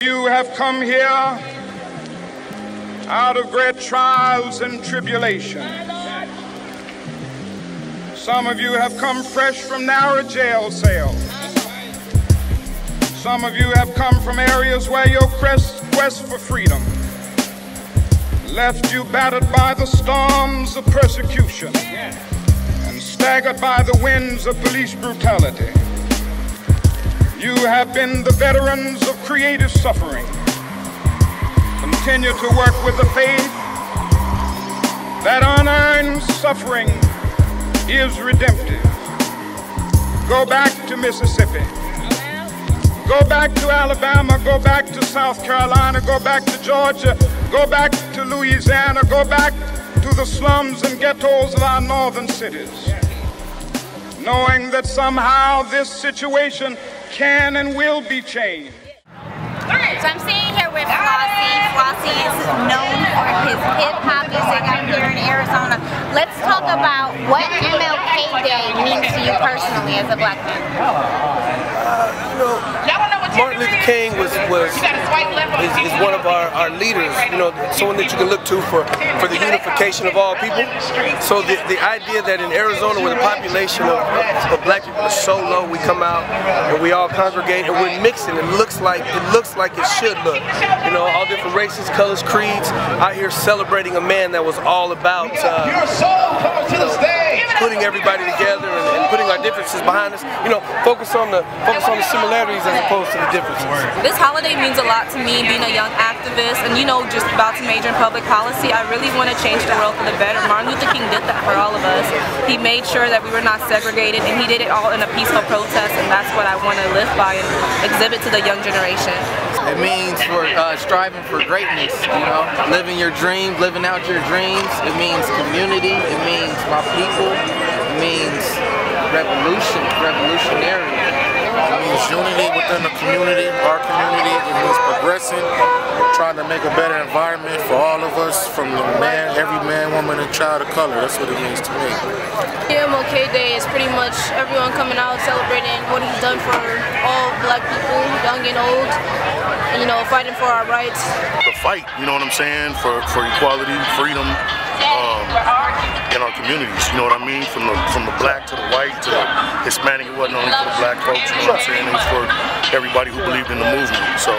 You have come here out of great trials and tribulations. Some of you have come fresh from narrow jail cells. Some of you have come from areas where your quest for freedom left you battered by the storms of persecution and staggered by the winds of police brutality. You have been the veterans of creative suffering. Continue to work with the faith that unearned suffering is redemptive. Go back to Mississippi. Go back to Alabama. Go back to South Carolina. Go back to Georgia. Go back to Louisiana. Go back to the slums and ghettos of our northern cities, knowing that somehow this situation can and will be changed. So I'm sitting here with Flossie. Flossie is known for his hip-hop music out here in Arizona. Let's talk about what MLK Day means to you personally as a black man. Martin Luther King is one of our leaders, someone that you can look to for the unification of all people. So the idea that in Arizona, where the population of black people is so low, we come out and we all congregate and we're mixing. It looks like it should look. All different races, colors, creeds, out here celebrating a man that was all about putting everybody together and putting our differences behind us. Focus on the similarities as opposed to the differences. This holiday means a lot to me, being a young activist and just about to major in public policy. I really want to change the world for the better. Martin Luther King did that for all of us. He made sure that we were not segregated, and he did it all in a peaceful protest, and that's what I want to live by and exhibit to the young generation. It means for striving for greatness, living your dreams, living out your dreams. It means community, it means my people, it means revolutionary. It means unity within the community, our community. It means progressing, trying to make a better environment for all of us, from the every man, woman, and child of color. That's what it means to me. MLK Day is pretty much everyone coming out celebrating what he's done for all black people, young and old, and fighting for our rights. The fight, you know what I'm saying, for equality, freedom, in our communities, you know what I mean? From the black to the white to the Hispanic. It wasn't only for the black folks, you know what I'm saying? It was for everybody who believed in the movement. So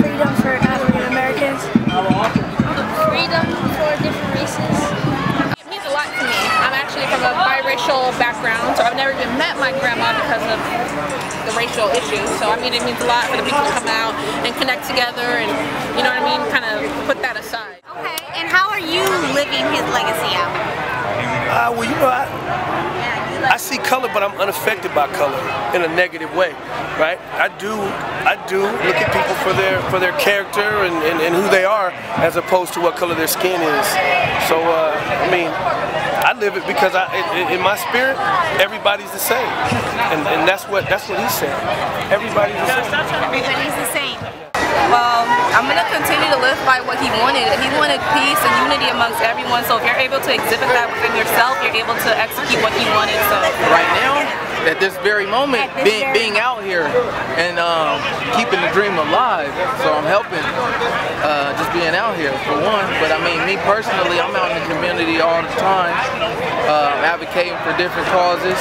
freedom for African Americans. Freedom for different races. It means a lot to me. I'm actually from a biracial background, so I've never even met my grandma because of the racial issues. So it means a lot for the people to come out and connect together and, kind of put that aside. Okay, and how are you living his legacy out? I see color, but I'm unaffected by color in a negative way, right? I do look at people for their character and who they are, as opposed to what color their skin is. So I live it because in my spirit, everybody's the same, and that's what he said. Everybody's the same. Everybody's the same. Well, I'm going to continue to live by what he wanted. He wanted peace and unity amongst everyone, so if you're able to exhibit that within yourself, you're able to execute what he wanted. So right now, at this very moment, being out here and keeping the dream alive, so I'm helping just being out here for one. But me personally, I'm out in the community all the time, advocating for different causes.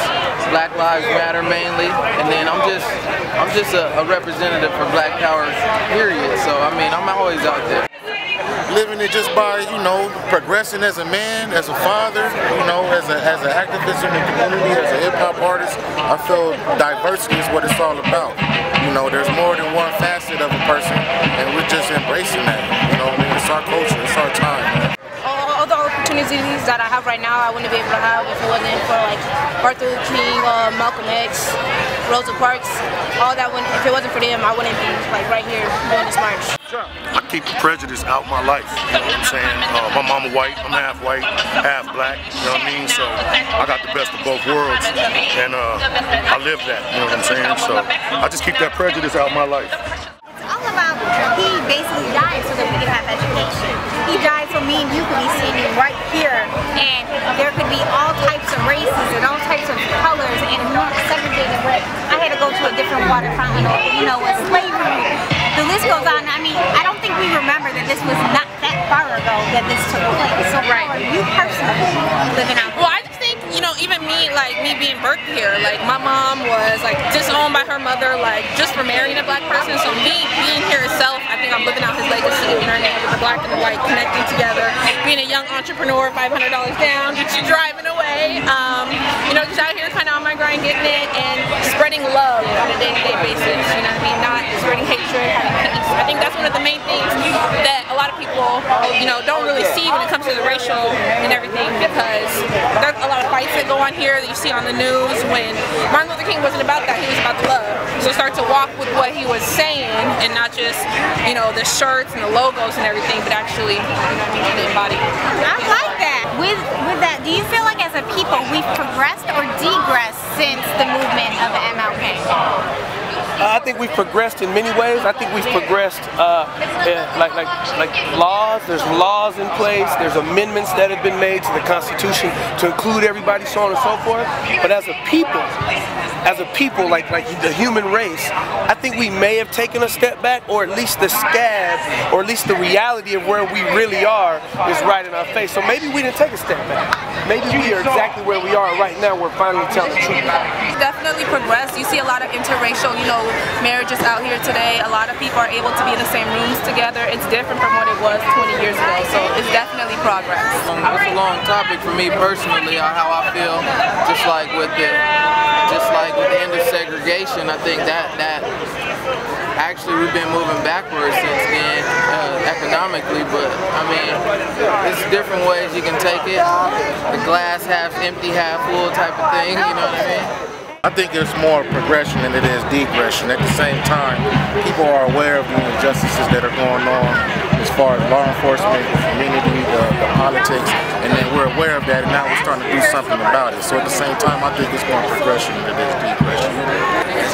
Black Lives Matter mainly, and then I'm just a representative for Black Power, period. So I'm always out there. Living it just by, progressing as a man, as a father, as an activist in the community, as a hip-hop artist. I feel diversity is what it's all about. There's more than one facet of a person, and we're just embracing that. It's our culture, it's our time, man. All the opportunities that I have right now, I wouldn't be able to have if it wasn't for Martin Luther King, Malcolm X, Rosa Parks. All that, if it wasn't for them, I wouldn't be right here doing this march. I keep the prejudice out my life, you know what I'm saying? My mama white, I'm half white, half black, you know what I mean? So I got the best of both worlds, and I live that, you know what I'm saying? So I just keep that prejudice out my life. It's all about, he basically died so that we could have education. He died so me and you could be sitting right here, and there could be all types of races and all types of colors and not segregated. I had to go to a different water fountain, with slavery. The this goes on, I mean, I don't think we remember that this was not that far ago that this took place. So how are you personally living out there? Well, I just think, you know, even me, like me being birthed here, like my mom was like disowned by her mother, like just for marrying a black person. So me being here itself, I think I'm living out his legacy, learning with the black and the white connecting together, being a young entrepreneur, $500 down, just driving away, you know, just out here kind of on my grind, getting it, and spreading love on a day-to-day basis, you know what I mean, not spreading hatred, having peace. I think that's one of the main things that a lot of people, you know, don't really see when it comes to the racial and everything, because there's a lot of fights that go on here that you see on the news. When Martin Luther King wasn't about that, he was about the love. So start to walk with what he was saying, and not just, you know, the shirts and the logos and everything, but actually, you know what I mean, the embody. I like that. With that, do you feel like as a people we've progressed or degressed since the movement of MLK? I think we've progressed in many ways. I think we've progressed like laws. There's laws in place. There's amendments that have been made to the Constitution to include everybody, so on and so forth. But as a people, like the human race, I think we may have taken a step back, or at least the scab, or at least the reality of where we really are is right in our face. So maybe we didn't take a step back. Maybe we are exactly where we are right now. We're finally telling the truth. Definitely progressed. You see a lot of interracial, you know, marriages out here today. A lot of people are able to be in the same rooms together. It's different from what it was 20 years ago. So it's definitely progress. It's a long topic for me personally, how I feel. Just like with the end of segregation, I think that actually we've been moving backwards since then, economically. But I mean, it's different ways you can take it. The glass half empty, half full type of thing. You know what I mean? I think it's more progression than it is degression. At the same time, people are aware of the injustices that are going on as far as law enforcement, the community, the politics, and then we're aware of that, and now we're starting to do something about it. So at the same time, I think it's more progression than it is degression.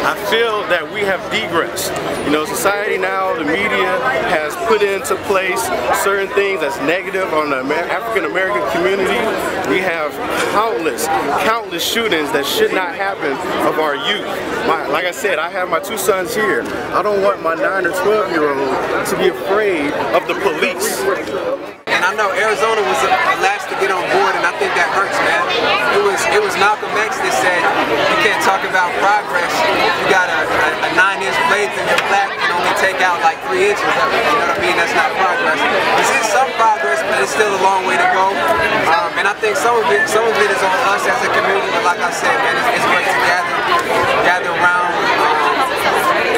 I feel that we have degressed. You know, society now, the media has put into place certain things that's negative on the African American community. We have countless shootings that should not happen of our youth. Like I said, I have my two sons here. I don't want my 9 or 12-year-old to be afraid of the police. And I know Arizona was the last to get on board, and I think that hurts, man. It was Malcolm X that said you can't talk about progress if you got a 9-inch blade in your black and only take out like 3 inches of it. You know what I mean? That's not progress. It's in some progress, but it's still a long way to go. And I think some of it is on us as a community. But like I said, man, it's great to gather around,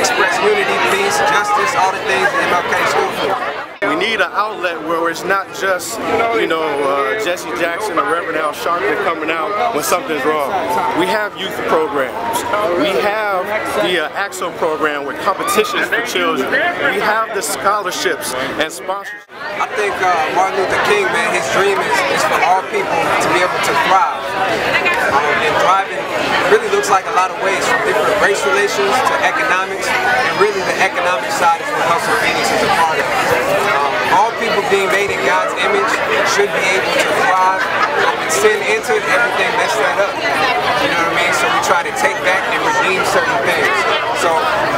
express unity, peace, justice, all the things that MLK stood for. We need an outlet where it's not just, you know, Jesse Jackson or Reverend Al Sharpton coming out when something's wrong. We have youth programs. We have the AXO program with competitions for children. We have the scholarships and sponsorships. I think Martin Luther King, man, his dream is for all people to be able to thrive. And thriving really looks like a lot of ways, from different race relations to economics, and really the economic side is what Hustle Phoenix is a part of. All people being made in God's image should be able to thrive. Sin entered, everything messed that up. You know what I mean? So we try to take back and redeem certain things. So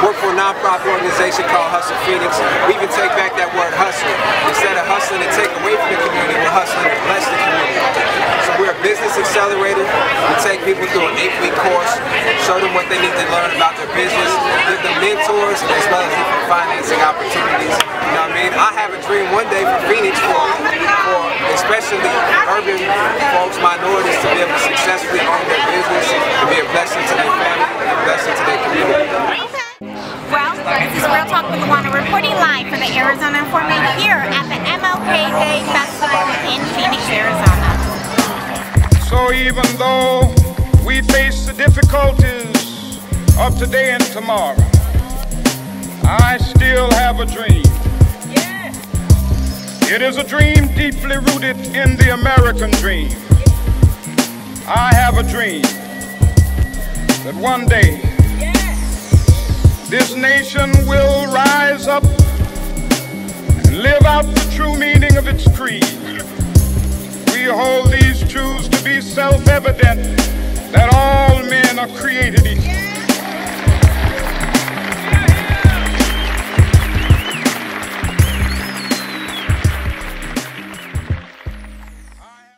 work for a non-profit organization called Hustle Phoenix. We even take back that word hustle. Instead of hustling to take away from the community, we're hustling to bless the community. So we're a business accelerator. We take people through an 8-week course, show them what they need to learn about their business, give them mentors as well as different financing opportunities. You know what I mean? I have a dream one day for Phoenix, for especially urban folks, minorities, to be able to successfully own their business and be a blessing to their family and a blessing to their community. Well, this is Real Talk Louanna reporting live from the Arizona Informant here at the MLK Day Festival in Phoenix, Arizona. So even though we face the difficulties of today and tomorrow, I still have a dream. It is a dream deeply rooted in the American dream. I have a dream that one day this nation will rise up and live out the true meaning of its creed. We hold these truths to be self-evident, that all men are created equal.